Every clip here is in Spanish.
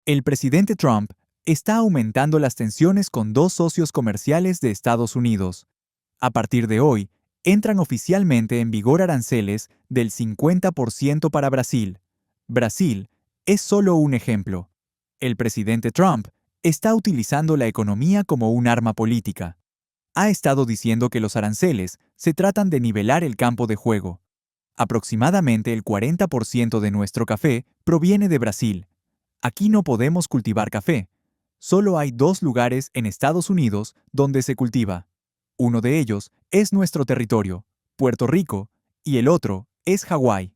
El presidente Trump está aumentando las tensiones con dos socios comerciales de Estados Unidos. A partir de hoy, entran oficialmente en vigor aranceles del 50% para Brasil. Brasil es solo un ejemplo. El presidente Trump está utilizando la economía como un arma política. Ha estado diciendo que los aranceles se tratan de nivelar el campo de juego. Aproximadamente el 40% de nuestro café proviene de Brasil. Aquí no podemos cultivar café. Solo hay dos lugares en Estados Unidos donde se cultiva. Uno de ellos es nuestro territorio, Puerto Rico, y el otro es Hawái.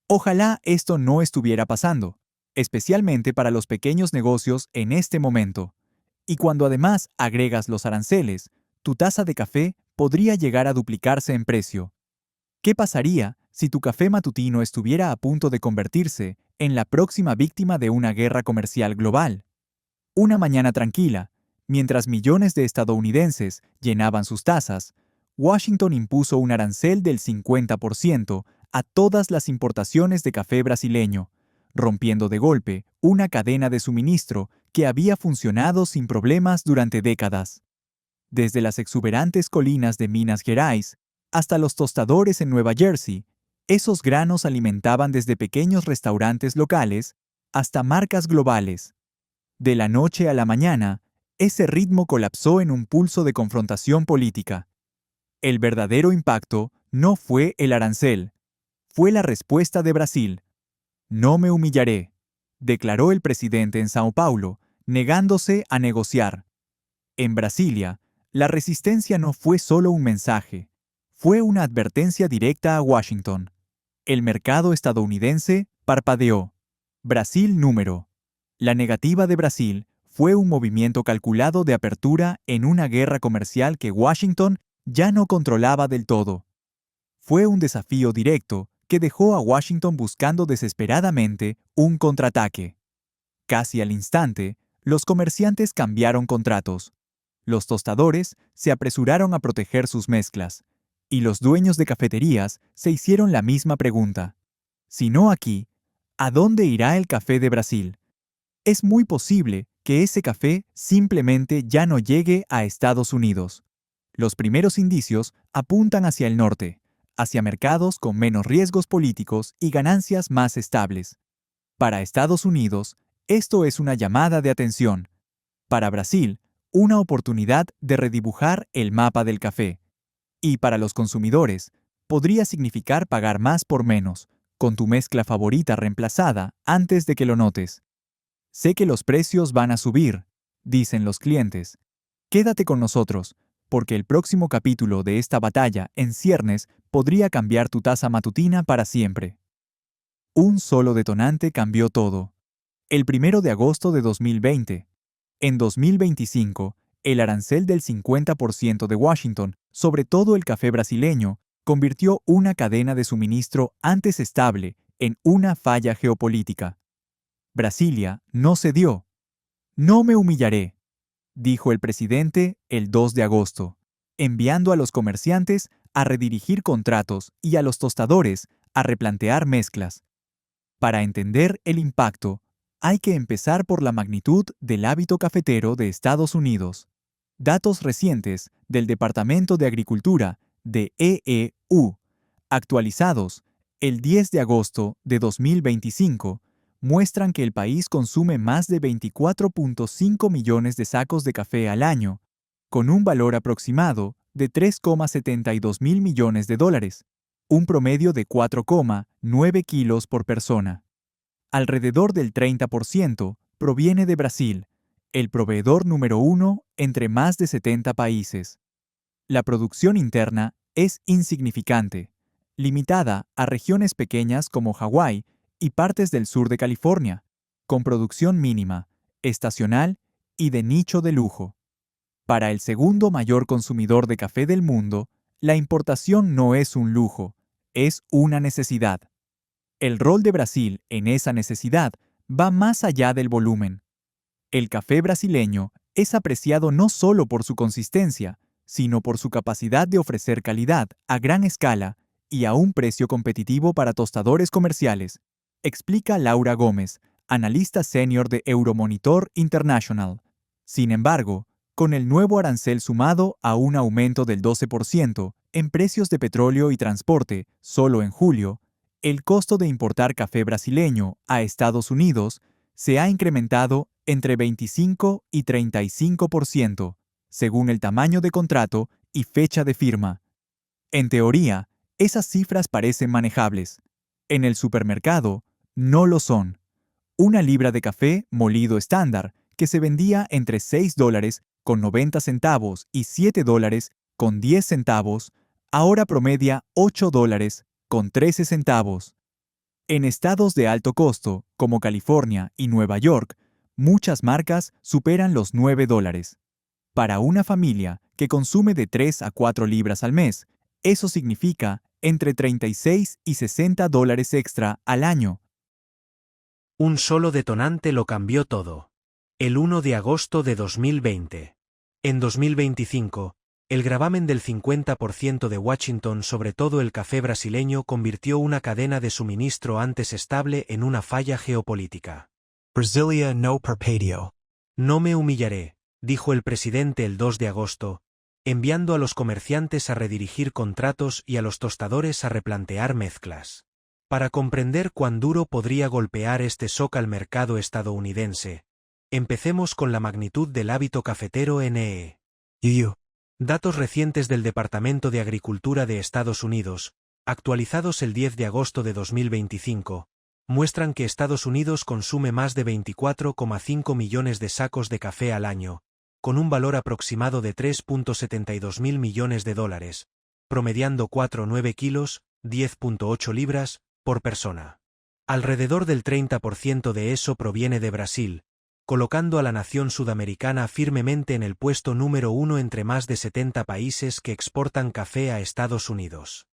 Ojalá esto no estuviera pasando, especialmente para los pequeños negocios en este momento. Y cuando además agregas los aranceles, tu taza de café podría llegar a duplicarse en precio. ¿Qué pasaría si tu café matutino estuviera a punto de convertirse en la próxima víctima de una guerra comercial global? Una mañana tranquila, mientras millones de estadounidenses llenaban sus tazas, Washington impuso un arancel del 50% a todas las importaciones de café brasileño, rompiendo de golpe una cadena de suministro que había funcionado sin problemas durante décadas. Desde las exuberantes colinas de Minas Gerais hasta los tostadores en Nueva Jersey, esos granos alimentaban desde pequeños restaurantes locales hasta marcas globales. De la noche a la mañana, ese ritmo colapsó en un pulso de confrontación política. El verdadero impacto no fue el arancel, fue la respuesta de Brasil. No me humillaré, declaró el presidente en Sao Paulo, negándose a negociar. En Brasilia, la resistencia no fue solo un mensaje, fue una advertencia directa a Washington. El mercado estadounidense parpadeó. Brasil número. La negativa de Brasil fue un movimiento calculado de apertura en una guerra comercial que Washington ya no controlaba del todo. Fue un desafío directo que dejó a Washington buscando desesperadamente un contraataque. Casi al instante, los comerciantes cambiaron contratos. Los tostadores se apresuraron a proteger sus mezclas, y los dueños de cafeterías se hicieron la misma pregunta. Si no aquí, ¿a dónde irá el café de Brasil? Es muy posible que ese café simplemente ya no llegue a Estados Unidos. Los primeros indicios apuntan hacia el norte, hacia mercados con menos riesgos políticos y ganancias más estables. Para Estados Unidos, esto es una llamada de atención. Para Brasil, una oportunidad de redibujar el mapa del café. Y para los consumidores, podría significar pagar más por menos, con tu mezcla favorita reemplazada antes de que lo notes. Sé que los precios van a subir, dicen los clientes. Quédate con nosotros, porque el próximo capítulo de esta batalla en ciernes podría cambiar tu taza matutina para siempre. Un solo detonante cambió todo. El 1 de agosto de 2020. En 2025, el arancel del 50% de Washington sobre todo el café brasileño convirtió una cadena de suministro antes estable en una falla geopolítica. Brasilia no cedió. No me humillaré, dijo el presidente el 2 de agosto, enviando a los comerciantes a redirigir contratos y a los tostadores a replantear mezclas. Para entender el impacto, hay que empezar por la magnitud del hábito cafetero de Estados Unidos. Datos recientes del Departamento de Agricultura de EEU, actualizados el 10 de agosto de 2025, muestran que el país consume más de 24.5 millones de sacos de café al año, con un valor aproximado de 3,72 mil millones de dólares, un promedio de 4,9 kilos por persona. Alrededor del 30% proviene de Brasil, el proveedor número 1 entre más de 70 países. La producción interna es insignificante, limitada a regiones pequeñas como Hawái y partes del sur de California, con producción mínima, estacional y de nicho de lujo. Para el segundo mayor consumidor de café del mundo, la importación no es un lujo, es una necesidad. El rol de Brasil en esa necesidad va más allá del volumen. El café brasileño es apreciado no solo por su consistencia, sino por su capacidad de ofrecer calidad a gran escala y a un precio competitivo para tostadores comerciales, explica Laura Gómez, analista senior de Euromonitor International. Sin embargo, con el nuevo arancel sumado a un aumento del 12% en precios de petróleo y transporte solo en julio, el costo de importar café brasileño a Estados Unidos se ha incrementado entre 25 y 35%, según el tamaño de contrato y fecha de firma. En teoría, esas cifras parecen manejables. En el supermercado, no lo son. Una libra de café molido estándar, que se vendía entre $6.90 y $7.10, ahora promedia $8.13. En estados de alto costo, como California y Nueva York, muchas marcas superan los $9. Para una familia que consume de 3 a 4 libras al mes, eso significa entre $36 y $60 extra al año. Un solo detonante lo cambió todo. El 1 de agosto de 2020. En 2025, el gravamen del 50% de Washington sobre todo el café brasileño convirtió una cadena de suministro antes estable en una falla geopolítica. Brasilia no perpetuo. No me humillaré, dijo el presidente el 2 de agosto, enviando a los comerciantes a redirigir contratos y a los tostadores a replantear mezclas. Para comprender cuán duro podría golpear este shock al mercado estadounidense, empecemos con la magnitud del hábito cafetero NE. Datos recientes del Departamento de Agricultura de Estados Unidos, actualizados el 10 de agosto de 2025, muestran que Estados Unidos consume más de 24,5 millones de sacos de café al año, con un valor aproximado de $3.72 mil millones, promediando 4,9 kilos, 10,8 libras, por persona. Alrededor del 30% de eso proviene de Brasil, colocando a la nación sudamericana firmemente en el puesto número 1 entre más de 70 países que exportan café a Estados Unidos.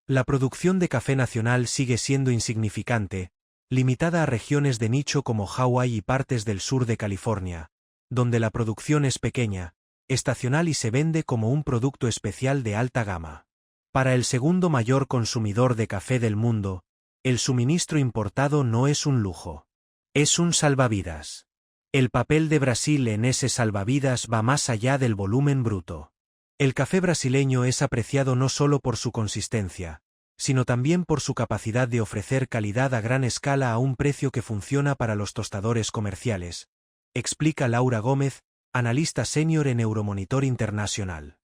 La producción de café nacional sigue siendo insignificante, limitada a regiones de nicho como Hawái y partes del sur de California, donde la producción es pequeña, estacional y se vende como un producto especial de alta gama. Para el segundo mayor consumidor de café del mundo, el suministro importado no es un lujo. Es un salvavidas. El papel de Brasil en ese salvavidas va más allá del volumen bruto. El café brasileño es apreciado no solo por su consistencia, sino también por su capacidad de ofrecer calidad a gran escala a un precio que funciona para los tostadores comerciales, explica Laura Gómez, analista senior en Euromonitor International.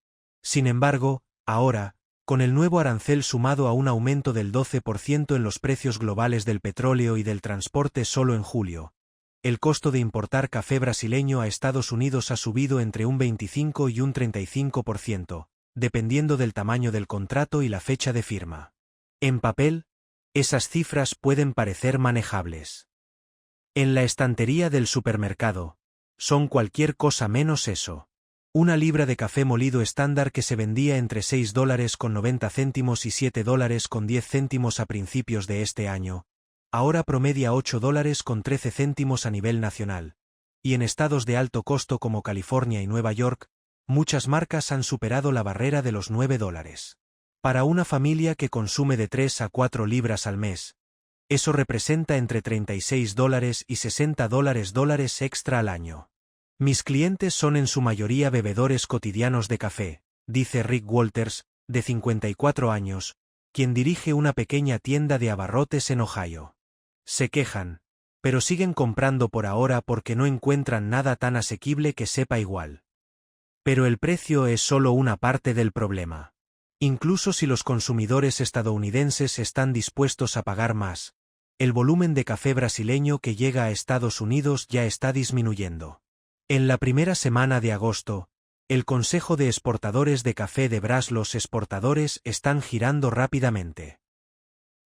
Sin embargo, ahora, con el nuevo arancel sumado a un aumento del 12% en los precios globales del petróleo y del transporte solo en julio, el costo de importar café brasileño a Estados Unidos ha subido entre un 25 y un 35%, dependiendo del tamaño del contrato y la fecha de firma. En papel, esas cifras pueden parecer manejables. En la estantería del supermercado, son cualquier cosa menos eso. Una libra de café molido estándar que se vendía entre $6.90 y $7.10 a principios de este año, ahora promedia $8.13 a nivel nacional, y en estados de alto costo como California y Nueva York, muchas marcas han superado la barrera de los $9. Para una familia que consume de 3 a 4 libras al mes, eso representa entre $36 y $60 extra al año. Mis clientes son en su mayoría bebedores cotidianos de café, dice Rick Walters, de 54 años, quien dirige una pequeña tienda de abarrotes en Ohio. Se quejan, pero siguen comprando por ahora porque no encuentran nada tan asequible que sepa igual. Pero el precio es solo una parte del problema. Incluso si los consumidores estadounidenses están dispuestos a pagar más, el volumen de café brasileño que llega a Estados Unidos ya está disminuyendo. En la primera semana de agosto, el Consejo de Exportadores de Café de Brasil, los exportadores están girando rápidamente.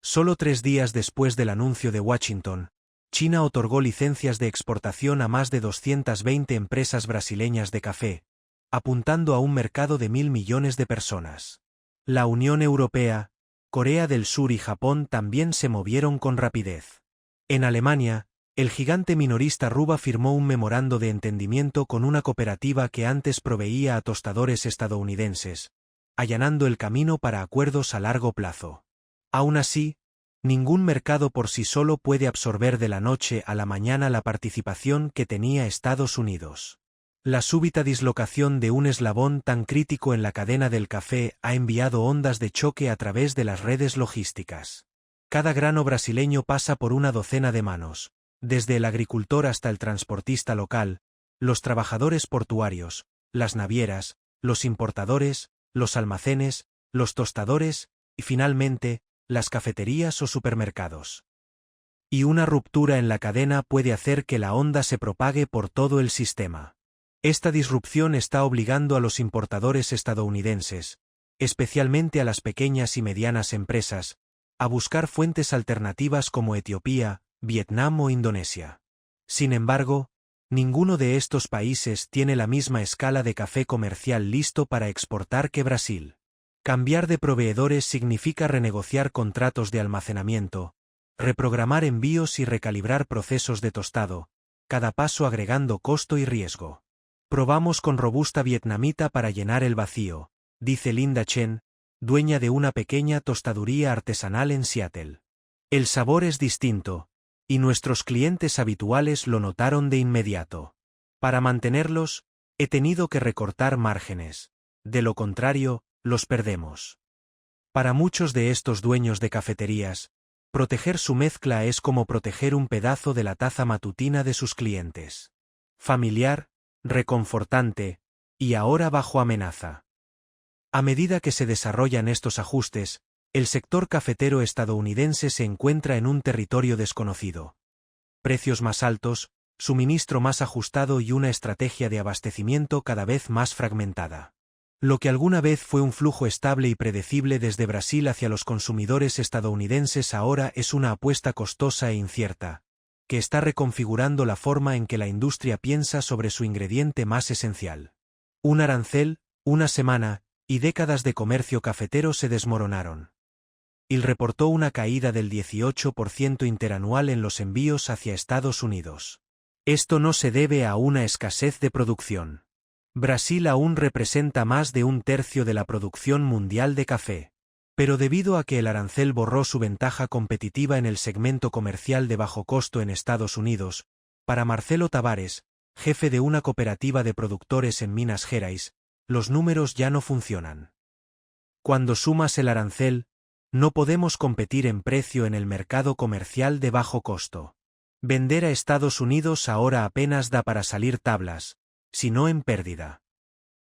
Solo 3 días después del anuncio de Washington, China otorgó licencias de exportación a más de 220 empresas brasileñas de café, apuntando a un mercado de 1.000 millones de personas. La Unión Europea, Corea del Sur y Japón también se movieron con rapidez. En Alemania, el gigante minorista Ruba firmó un memorando de entendimiento con una cooperativa que antes proveía a tostadores estadounidenses, allanando el camino para acuerdos a largo plazo. Aún así, Ningún mercado por sí solo puede absorber de la noche a la mañana la participación que tenía Estados Unidos. La súbita dislocación de un eslabón tan crítico en la cadena del café ha enviado ondas de choque a través de las redes logísticas. Cada grano brasileño pasa por una docena de manos, desde el agricultor hasta el transportista local, los trabajadores portuarios, las navieras, los importadores, los almacenes, los tostadores y finalmente, las cafeterías o supermercados. Y una ruptura en la cadena puede hacer que la onda se propague por todo el sistema. Esta disrupción está obligando a los importadores estadounidenses, especialmente a las pequeñas y medianas empresas, a buscar fuentes alternativas como Etiopía, Vietnam o Indonesia. Sin embargo, ninguno de estos países tiene la misma escala de café comercial listo para exportar que Brasil. Cambiar de proveedores significa renegociar contratos de almacenamiento, reprogramar envíos y recalibrar procesos de tostado, cada paso agregando costo y riesgo. Probamos con robusta vietnamita para llenar el vacío, dice Linda Chen, dueña de una pequeña tostaduría artesanal en Seattle. El sabor es distinto, y nuestros clientes habituales lo notaron de inmediato. Para mantenerlos, he tenido que recortar márgenes. De lo contrario, los perdemos. Para muchos de estos dueños de cafeterías, proteger su mezcla es como proteger un pedazo de la taza matutina de sus clientes. Familiar, reconfortante, y ahora bajo amenaza. A medida que se desarrollan estos ajustes, el sector cafetero estadounidense se encuentra en un territorio desconocido. Precios más altos, suministro más ajustado y una estrategia de abastecimiento cada vez más fragmentada. Lo que alguna vez fue un flujo estable y predecible desde Brasil hacia los consumidores estadounidenses ahora es una apuesta costosa e incierta, que está reconfigurando la forma en que la industria piensa sobre su ingrediente más esencial. Un arancel, una semana, y décadas de comercio cafetero se desmoronaron. Il reportó una caída del 18% interanual en los envíos hacia Estados Unidos. Esto no se debe a una escasez de producción. Brasil aún representa más de un tercio de la producción mundial de café. Pero debido a que el arancel borró su ventaja competitiva en el segmento comercial de bajo costo en Estados Unidos, para Marcelo Tavares, jefe de una cooperativa de productores en Minas Gerais, los números ya no funcionan. Cuando sumas el arancel, no podemos competir en precio en el mercado comercial de bajo costo. Vender a Estados Unidos ahora apenas da para salir tablas, si no en pérdida.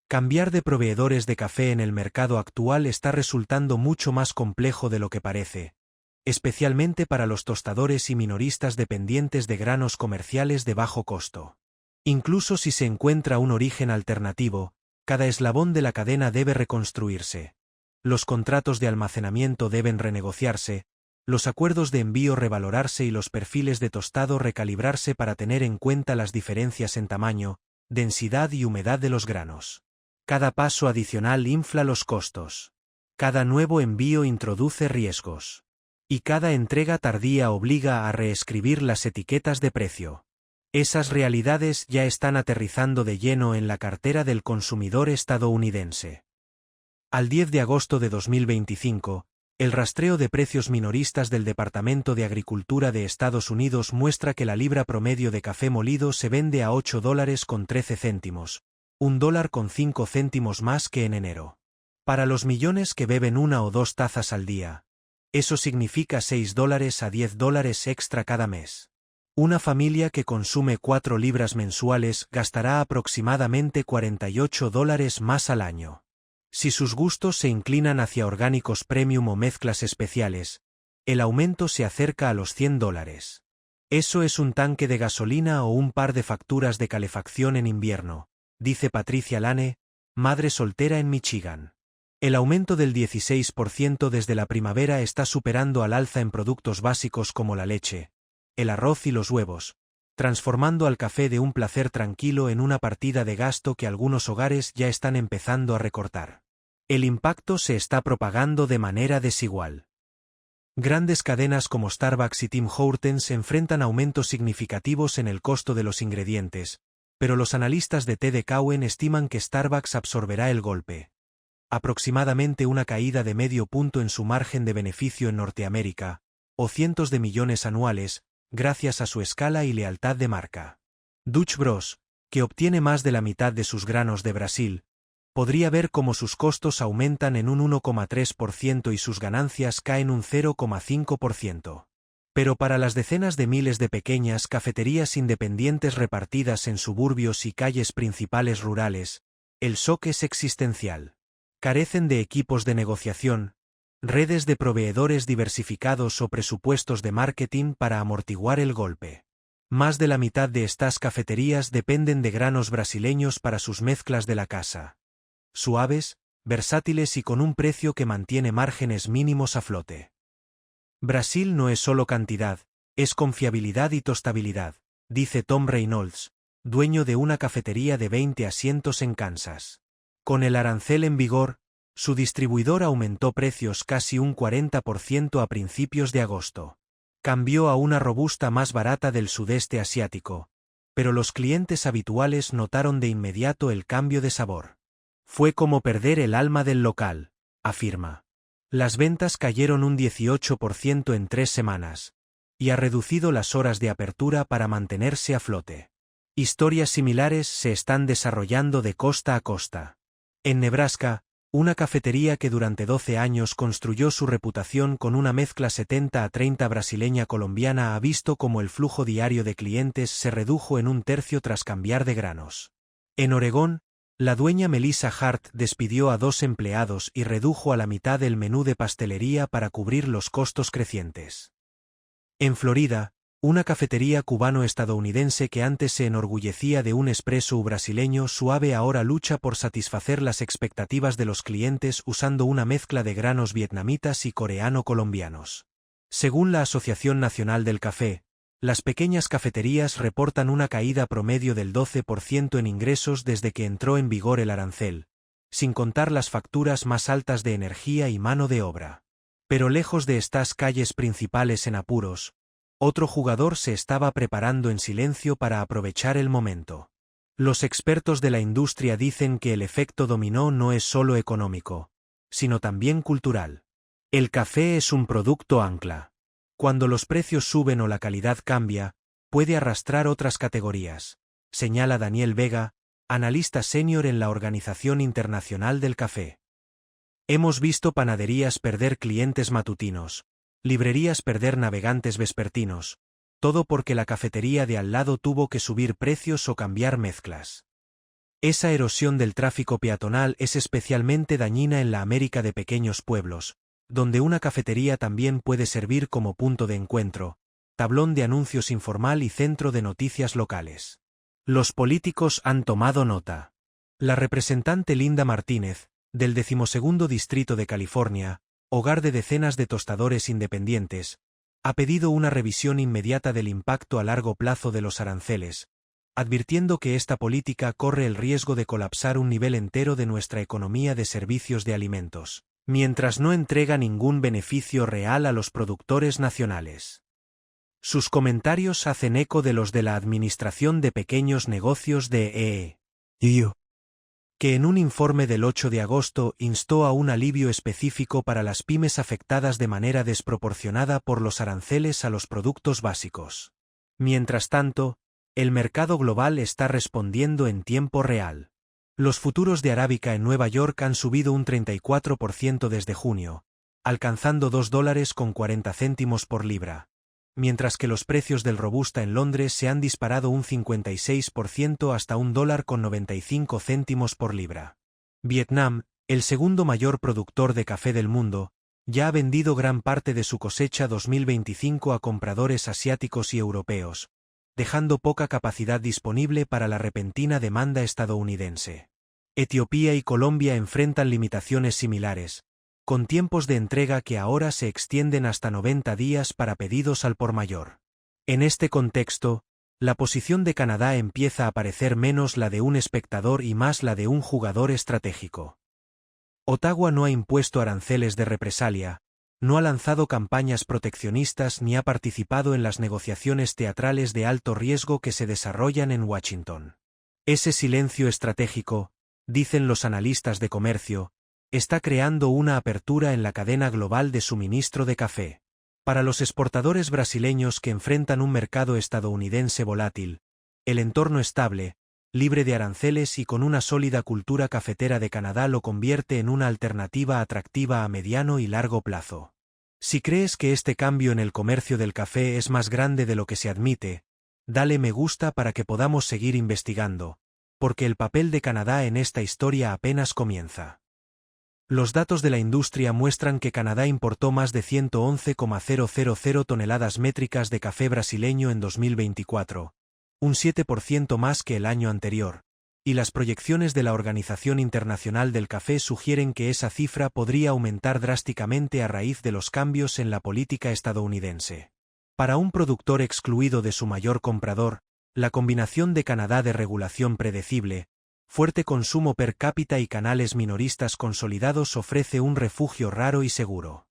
Cambiar de proveedores de café en el mercado actual está resultando mucho más complejo de lo que parece, especialmente para los tostadores y minoristas dependientes de granos comerciales de bajo costo. Incluso si se encuentra un origen alternativo, cada eslabón de la cadena debe reconstruirse. Los contratos de almacenamiento deben renegociarse, los acuerdos de envío revalorarse y los perfiles de tostado recalibrarse para tener en cuenta las diferencias en tamaño, densidad y humedad de los granos. Cada paso adicional infla los costos. Cada nuevo envío introduce riesgos. Y cada entrega tardía obliga a reescribir las etiquetas de precio. Esas realidades ya están aterrizando de lleno en la cartera del consumidor estadounidense. Al 10 de agosto de 2025, el rastreo de precios minoristas del Departamento de Agricultura de Estados Unidos muestra que la libra promedio de café molido se vende a $8.13, $1.05 más que en enero. Para los millones que beben una o dos tazas al día, eso significa $6 a $10 extra cada mes. Una familia que consume 4 libras mensuales gastará aproximadamente $48 más al año. Si sus gustos se inclinan hacia orgánicos premium o mezclas especiales, el aumento se acerca a los $100. Eso es un tanque de gasolina o un par de facturas de calefacción en invierno, dice Patricia Lane, madre soltera en Michigan. El aumento del 16% desde la primavera está superando al alza en productos básicos como la leche, el arroz y los huevos, transformando al café de un placer tranquilo en una partida de gasto que algunos hogares ya están empezando a recortar. El impacto se está propagando de manera desigual. Grandes cadenas como Starbucks y Tim Hortons enfrentan aumentos significativos en el costo de los ingredientes, pero los analistas de TD Cowen estiman que Starbucks absorberá el golpe. Aproximadamente una caída de medio punto en su margen de beneficio en Norteamérica, o cientos de millones anuales, gracias a su escala y lealtad de marca. Dutch Bros, que obtiene más de la mitad de sus granos de Brasil, podría ver cómo sus costos aumentan en un 1,3% y sus ganancias caen un 0,5%. Pero para las decenas de miles de pequeñas cafeterías independientes repartidas en suburbios y calles principales rurales, el shock es existencial. Carecen de equipos de negociación, redes de proveedores diversificados o presupuestos de marketing para amortiguar el golpe. Más de la mitad de estas cafeterías dependen de granos brasileños para sus mezclas de la casa. Suaves, versátiles y con un precio que mantiene márgenes mínimos a flote. Brasil no es solo cantidad, es confiabilidad y tostabilidad, dice Tom Reynolds, dueño de una cafetería de 20 asientos en Kansas. Con el arancel en vigor, su distribuidor aumentó precios casi un 40% a principios de agosto. Cambió a una robusta más barata del sudeste asiático, pero los clientes habituales notaron de inmediato el cambio de sabor. Fue como perder el alma del local, afirma. Las ventas cayeron un 18% en 3 semanas, y ha reducido las horas de apertura para mantenerse a flote. Historias similares se están desarrollando de costa a costa. En Nebraska, una cafetería que durante 12 años construyó su reputación con una mezcla 70-30 brasileña-colombiana ha visto cómo el flujo diario de clientes se redujo en un tercio tras cambiar de granos. En Oregón, la dueña Melissa Hart despidió a 2 empleados y redujo a la mitad el menú de pastelería para cubrir los costos crecientes. En Florida, una cafetería cubano-estadounidense que antes se enorgullecía de un espresso brasileño suave ahora lucha por satisfacer las expectativas de los clientes usando una mezcla de granos vietnamitas y coreano-colombianos. Según la Asociación Nacional del Café, las pequeñas cafeterías reportan una caída promedio del 12% en ingresos desde que entró en vigor el arancel, sin contar las facturas más altas de energía y mano de obra. Pero lejos de estas calles principales en apuros, otro jugador se estaba preparando en silencio para aprovechar el momento. Los expertos de la industria dicen que el efecto dominó no es solo económico, sino también cultural. El café es un producto ancla. Cuando los precios suben o la calidad cambia, puede arrastrar otras categorías, señala Daniel Vega, analista senior en la Organización Internacional del Café. Hemos visto panaderías perder clientes matutinos, librerías perder navegantes vespertinos, todo porque la cafetería de al lado tuvo que subir precios o cambiar mezclas. Esa erosión del tráfico peatonal es especialmente dañina en la América de pequeños pueblos, donde una cafetería también puede servir como punto de encuentro, tablón de anuncios informal y centro de noticias locales. Los políticos han tomado nota. La representante Linda Martínez, del 12º Distrito de California, hogar de decenas de tostadores independientes, ha pedido una revisión inmediata del impacto a largo plazo de los aranceles, advirtiendo que esta política corre el riesgo de colapsar un nivel entero de nuestra economía de servicios de alimentos, mientras no entrega ningún beneficio real a los productores nacionales. Sus comentarios hacen eco de los de la Administración de Pequeños Negocios de EU, que en un informe del 8 de agosto instó a un alivio específico para las pymes afectadas de manera desproporcionada por los aranceles a los productos básicos. Mientras tanto, el mercado global está respondiendo en tiempo real. Los futuros de arábica en Nueva York han subido un 34% desde junio, alcanzando $2.40 por libra, mientras que los precios del robusta en Londres se han disparado un 56% hasta $1.95 por libra. Vietnam, el segundo mayor productor de café del mundo, ya ha vendido gran parte de su cosecha 2025 a compradores asiáticos y europeos, dejando poca capacidad disponible para la repentina demanda estadounidense. Etiopía y Colombia enfrentan limitaciones similares, con tiempos de entrega que ahora se extienden hasta 90 días para pedidos al por mayor. En este contexto, la posición de Canadá empieza a parecer menos la de un espectador y más la de un jugador estratégico. Ottawa no ha impuesto aranceles de represalia, no ha lanzado campañas proteccionistas ni ha participado en las negociaciones teatrales de alto riesgo que se desarrollan en Washington. Ese silencio estratégico, dicen los analistas de comercio, está creando una apertura en la cadena global de suministro de café. Para los exportadores brasileños que enfrentan un mercado estadounidense volátil, el entorno estable, libre de aranceles y con una sólida cultura cafetera de Canadá lo convierte en una alternativa atractiva a mediano y largo plazo. Si crees que este cambio en el comercio del café es más grande de lo que se admite, dale me gusta para que podamos seguir investigando, porque el papel de Canadá en esta historia apenas comienza. Los datos de la industria muestran que Canadá importó más de 111,000 toneladas métricas de café brasileño en 2024, un 7% más que el año anterior, y las proyecciones de la Organización Internacional del Café sugieren que esa cifra podría aumentar drásticamente a raíz de los cambios en la política estadounidense. Para un productor excluido de su mayor comprador, la combinación de Canadá de regulación predecible, fuerte consumo per cápita y canales minoristas consolidados ofrece un refugio raro y seguro.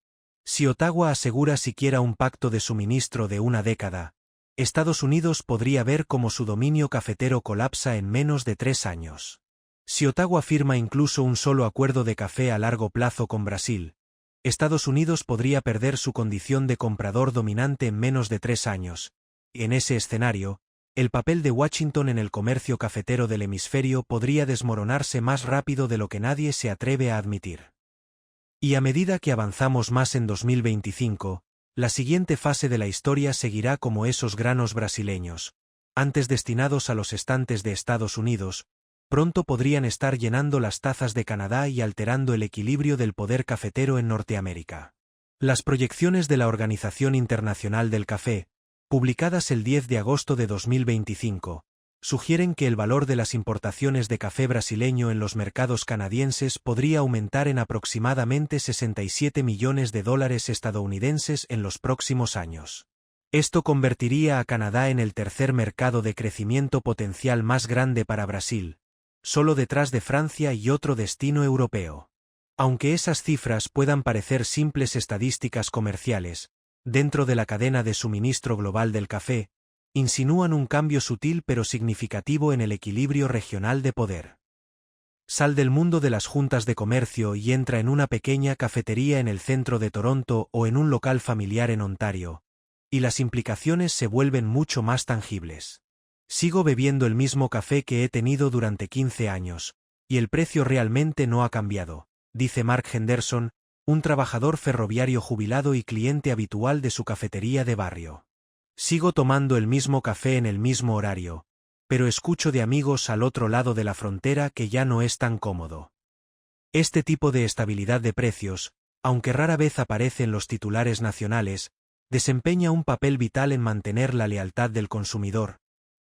Si Ottawa asegura siquiera un pacto de suministro de una década, Estados Unidos podría ver cómo su dominio cafetero colapsa en menos de 3 años. Si Ottawa firma incluso un solo acuerdo de café a largo plazo con Brasil, Estados Unidos podría perder su condición de comprador dominante en menos de 3 años, y en ese escenario, el papel de Washington en el comercio cafetero del hemisferio podría desmoronarse más rápido de lo que nadie se atreve a admitir. Y a medida que avanzamos más en 2025, la siguiente fase de la historia seguirá como esos granos brasileños, antes destinados a los estantes de Estados Unidos, pronto podrían estar llenando las tazas de Canadá y alterando el equilibrio del poder cafetero en Norteamérica. Las proyecciones de la Organización Internacional del Café, publicadas el 10 de agosto de 2025, sugieren que el valor de las importaciones de café brasileño en los mercados canadienses podría aumentar en aproximadamente $67 millones estadounidenses en los próximos años. Esto convertiría a Canadá en el tercer mercado de crecimiento potencial más grande para Brasil, solo detrás de Francia y otro destino europeo. Aunque esas cifras puedan parecer simples estadísticas comerciales, dentro de la cadena de suministro global del café, insinúan un cambio sutil pero significativo en el equilibrio regional de poder. Sal del mundo de las juntas de comercio y entra en una pequeña cafetería en el centro de Toronto o en un local familiar en Ontario, y las implicaciones se vuelven mucho más tangibles. Sigo bebiendo el mismo café que he tenido durante 15 años, y el precio realmente no ha cambiado, dice Mark Henderson, un trabajador ferroviario jubilado y cliente habitual de su cafetería de barrio. Sigo tomando el mismo café en el mismo horario, pero escucho de amigos al otro lado de la frontera que ya no es tan cómodo. Este tipo de estabilidad de precios, aunque rara vez aparece en los titulares nacionales, desempeña un papel vital en mantener la lealtad del consumidor,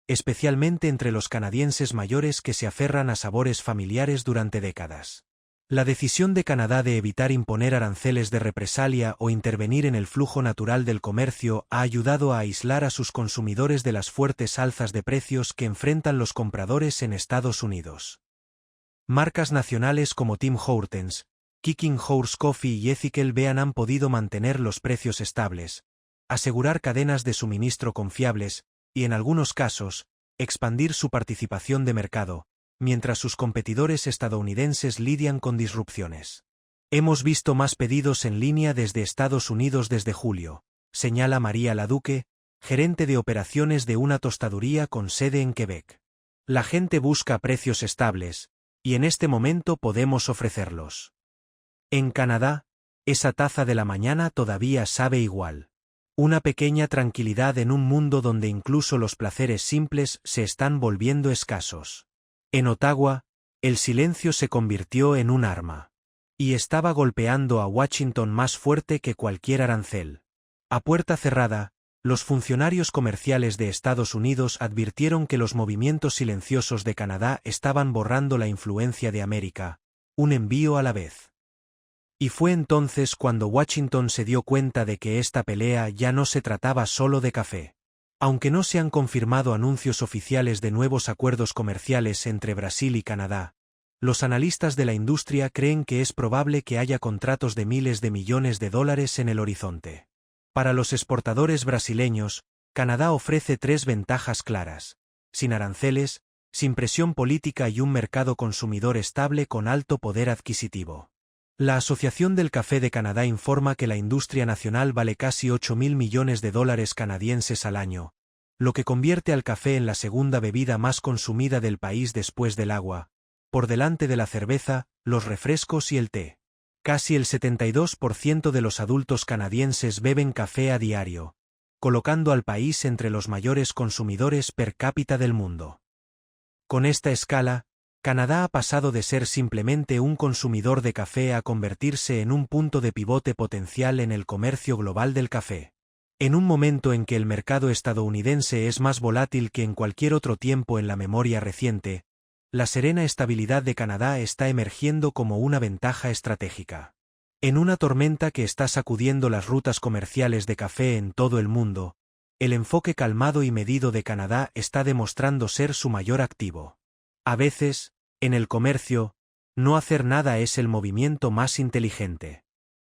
especialmente entre los canadienses mayores que se aferran a sabores familiares durante décadas. La decisión de Canadá de evitar imponer aranceles de represalia o intervenir en el flujo natural del comercio ha ayudado a aislar a sus consumidores de las fuertes alzas de precios que enfrentan los compradores en Estados Unidos. Marcas nacionales como Tim Hortons, Kicking Horse Coffee y Ethical Bean han podido mantener los precios estables, asegurar cadenas de suministro confiables y, en algunos casos, expandir su participación de mercado, mientras sus competidores estadounidenses lidian con disrupciones. Hemos visto más pedidos en línea desde Estados Unidos desde julio, señala María Laduque, gerente de operaciones de una tostaduría con sede en Quebec. La gente busca precios estables, y en este momento podemos ofrecerlos. En Canadá, esa taza de la mañana todavía sabe igual. Una pequeña tranquilidad en un mundo donde incluso los placeres simples se están volviendo escasos. En Ottawa, el silencio se convirtió en un arma. Y estaba golpeando a Washington más fuerte que cualquier arancel. A puerta cerrada, los funcionarios comerciales de Estados Unidos advirtieron que los movimientos silenciosos de Canadá estaban borrando la influencia de América, un envío a la vez. Y fue entonces cuando Washington se dio cuenta de que esta pelea ya no se trataba solo de café. Aunque no se han confirmado anuncios oficiales de nuevos acuerdos comerciales entre Brasil y Canadá, los analistas de la industria creen que es probable que haya contratos de miles de millones de dólares en el horizonte. Para los exportadores brasileños, Canadá ofrece 3 ventajas claras: sin aranceles, sin presión política y un mercado consumidor estable con alto poder adquisitivo. La Asociación del Café de Canadá informa que la industria nacional vale casi 8.000 millones de dólares canadienses al año, lo que convierte al café en la segunda bebida más consumida del país después del agua, por delante de la cerveza, los refrescos y el té. Casi el 72% de los adultos canadienses beben café a diario, colocando al país entre los mayores consumidores per cápita del mundo. Con esta escala, Canadá ha pasado de ser simplemente un consumidor de café a convertirse en un punto de pivote potencial en el comercio global del café. En un momento en que el mercado estadounidense es más volátil que en cualquier otro tiempo en la memoria reciente, la serena estabilidad de Canadá está emergiendo como una ventaja estratégica. En una tormenta que está sacudiendo las rutas comerciales de café en todo el mundo, el enfoque calmado y medido de Canadá está demostrando ser su mayor activo. A veces, en el comercio, no hacer nada es el movimiento más inteligente.